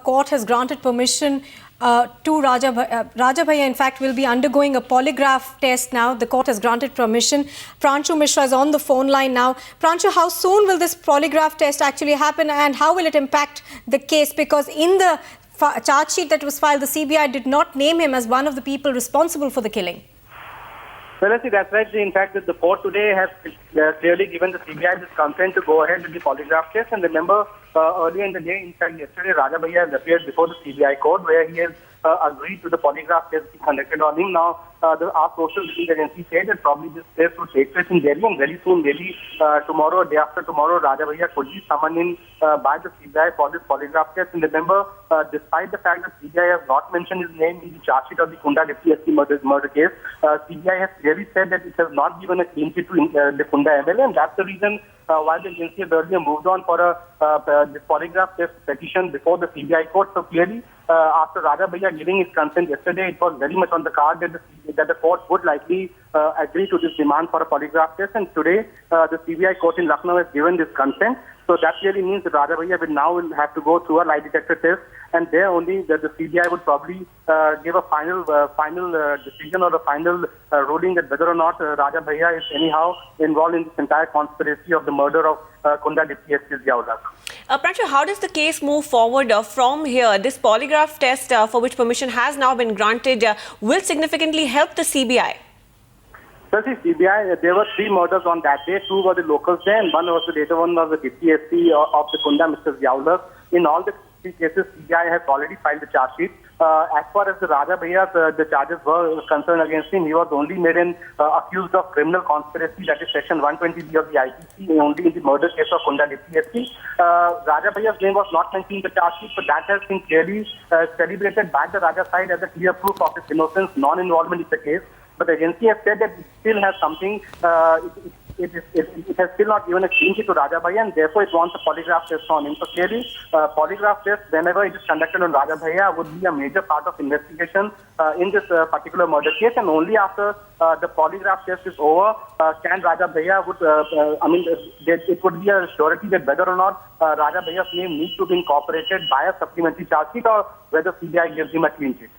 court has granted permission to Raja Bhaiya, in fact, will be undergoing a polygraph test now. The court has granted permission. Pranshu Mishra is on the phone line now. Pranshu, how soon will this polygraph test actually happen, and how will it impact the case? Because in the charge sheet that was filed, the CBI did not name him as one of the people responsible for the killing. Well, I see, that's right. In fact, the court today has clearly given the CBI this consent to go ahead with the polygraph test. And remember, earlier in the day, in fact, yesterday, Raja Bhaiya has appeared before the CBI court where he has agreed to the polygraph test conducted on him. Now, our social media agency said that probably this test would take place in Delhi, and very soon, maybe tomorrow or day after tomorrow, Raja Bhaiya could be summoned in by the CBI for this polygraph test. And remember, despite the fact that CBI has not mentioned his name in the charge sheet of the Kunda Deputy SP murder case, CBI has clearly said that it has not given a clean sheet to the Kunda MLA, and that's the reason why the agency has earlier moved on for this polygraph test petition before the CBI court. So clearly, after Raja Bhaiya giving his consent yesterday, it was very much on the card that the court would likely agree to this demand for a polygraph test. And today, the CBI court in Lucknow has given this consent. So that really means that Raja Bhaiya will now have to go through a lie detector test, and there only the CBI would probably give a final decision or a final ruling that whether or not Raja Bhaiya is anyhow involved in this entire conspiracy of the murder of Kunda Deputy SP Zia ul Haq. Pranshu, how does the case move forward from here? This polygraph test for which permission has now been granted will significantly help the CBI. So see, CBI, there were 3 murders on that day. 2 were the locals there, and one was the later one was the Deputy SP of the Kunda, Mr. Zia ul Haq. In all the 3 cases, CBI has already filed the charge sheet. As far as the Raja Bhaiya, the charges were concerned against him, he was only made accused of criminal conspiracy, that is section 120B of the IPC, only in the murder case of Kunda Deputy SP. Raja Bhaiya's name was not mentioned in the charge sheet, but that has been clearly celebrated by the Raja side as a clear proof of his innocence, non-involvement in the case. But the agency has said that it still has something, it has still not given a clean sheet to Raja Bhaiya, and therefore it wants a polygraph test on him. So clearly, polygraph test, whenever it is conducted on Raja Bhaiya, would be a major part of investigation in this particular murder case. And only after the polygraph test is over, can Raja Bhaiya it would be a surety that whether or not Raja Bhaiya's name needs to be incorporated by a supplementary charge sheet, or whether CBI gives him a clean sheet.